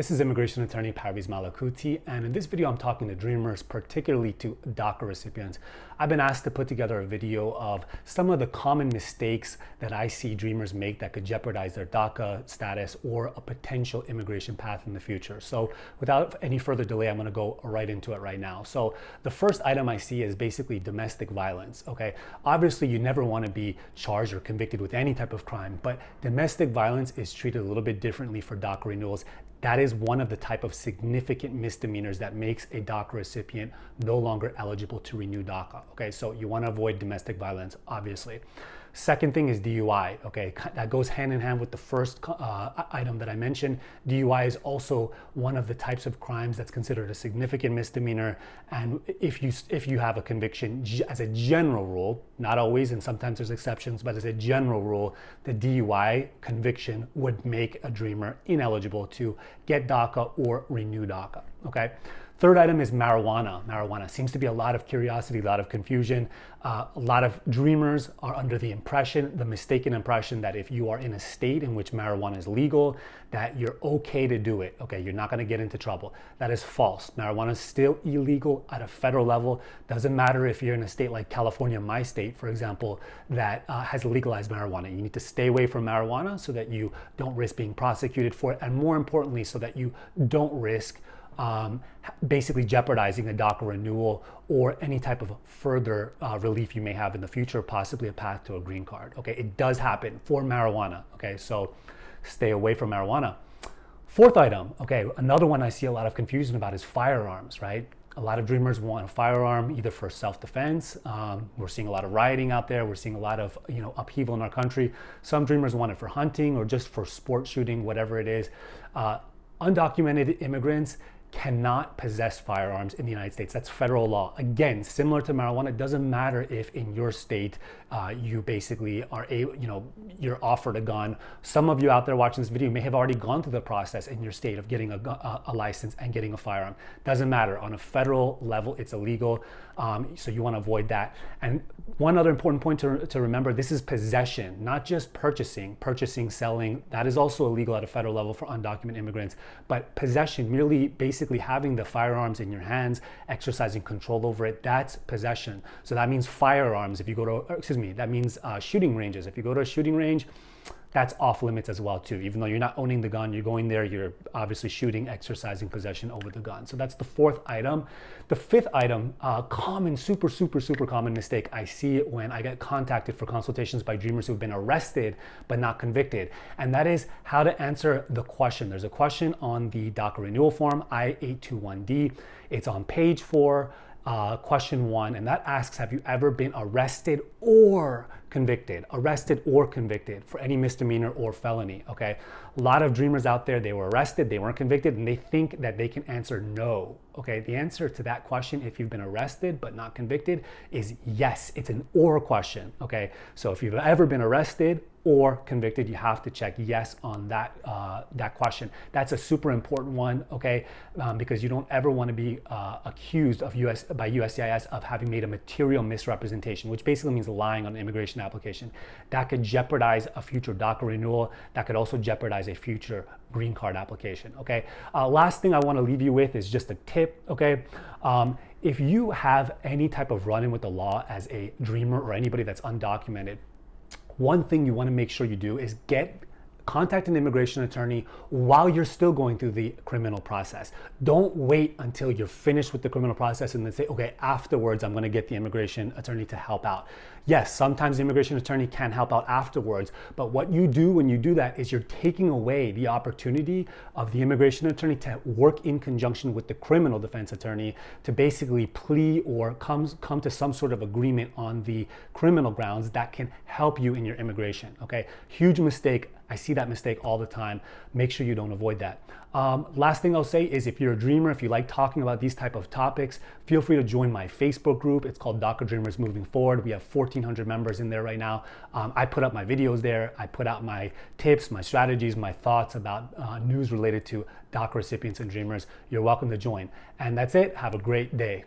This is immigration attorney Parviz Malakouti, and in this video I'm talking to dreamers, particularly to DACA recipients. I've been asked to put together a video of some of the common mistakes that I see dreamers make that could jeopardize their DACA status or a potential immigration path in the future. So without any further delay, I'm going to go right into it right now. So the first item I see is basically domestic violence. Okay, obviously you never want to be charged or convicted with any type of crime, but domestic violence is treated a little bit differently for DACA renewals. That is one of the type of significant misdemeanors that makes a DACA recipient no longer eligible to renew DACA. Okay, so you want to avoid domestic violence, obviously. Second thing is DUI. Okay, that goes hand in hand with the first item that I mentioned. DUI is also one of the types of crimes that's considered a significant misdemeanor. And if you have a conviction, as a general rule, not always, and sometimes there's exceptions, but as a general rule, the DUI conviction would make a dreamer ineligible to get DACA or renew DACA. Okay. Third item is marijuana. Marijuana seems to be a lot of curiosity, a lot of confusion. A lot of dreamers are under the mistaken impression that if you are in a state in which marijuana is legal, that you're okay to do it. Okay, you're not going to get into trouble. That is false. Marijuana is still illegal at a federal level. Doesn't matter if you're in a state like California, my state, for example, that has legalized marijuana. You need to stay away from marijuana so that you don't risk being prosecuted for it, and more importantly, so that you don't risk basically jeopardizing a DACA renewal or any type of further relief you may have in the future, possibly a path to a green card. Okay, it does happen for marijuana. Okay, so stay away from marijuana. Fourth item, okay, another one I see a lot of confusion about is firearms, right? A lot of dreamers want a firearm either for self-defense. We're seeing a lot of rioting out there. We're seeing a lot of upheaval in our country. Some dreamers want it for hunting or just for sport shooting, whatever it is. Undocumented immigrants cannot possess firearms in the United States. That's federal law. Again, similar to marijuana, it doesn't matter if in your state you basically are you're offered a gun. Some of you out there watching this video may have already gone through the process in your state of getting a license and getting a firearm. Doesn't matter. On a federal level, it's illegal. So you want to avoid that. And one other important point to remember, this is possession, not just purchasing, selling. That is also illegal at a federal level for undocumented immigrants. But possession, merely basically having the firearms in your hands, exercising control over it, that's possession. So that means firearms. If you go to, that means shooting ranges. If you go to a shooting range, that's off limits as well too. Even though you're not owning the gun, you're going there, you're obviously shooting, exercising possession over the gun. So that's the fourth item. The fifth item, common, super common mistake I see when I get contacted for consultations by dreamers who've been arrested but not convicted. And that is how to answer the question. There's a question on the DACA renewal form, I-821D. It's on page 4. Question 1, and that asks, have you ever been arrested or convicted for any misdemeanor or felony? Okay, a lot of dreamers out there, they were arrested, they weren't convicted, and they think that they can answer no. Okay, the answer to that question, if you've been arrested but not convicted, is yes. It's an or question. Okay, so if you've ever been arrested or convicted, you have to check yes on that question. That's a super important one, okay, because you don't ever want to be accused by USCIS of having made a material misrepresentation, which basically means lying on an immigration application. That could jeopardize a future DACA renewal. That could also jeopardize a future green card application, okay? Last thing I want to leave you with is just a tip, okay? If you have any type of run-in with the law as a dreamer or anybody that's undocumented, one thing you want to make sure you do is contact an immigration attorney while you're still going through the criminal process. Don't wait until you're finished with the criminal process and then say, okay, afterwards I'm going to get the immigration attorney to help out. Yes, sometimes the immigration attorney can help out afterwards, but what you do when you do that is you're taking away the opportunity of the immigration attorney to work in conjunction with the criminal defense attorney to basically plea or come to some sort of agreement on the criminal grounds that can help you in your immigration. Okay, huge mistake. I see that mistake all the time. Make sure you don't avoid that. Last thing I'll say is, if you're a dreamer, if you like talking about these type of topics, feel free to join my Facebook group. It's called DACA Dreamers Moving Forward. We have 1,400 members in there right now. I put up my videos there. I put out my tips, my strategies, my thoughts about news related to DACA recipients and dreamers. You're welcome to join. And that's it. Have a great day.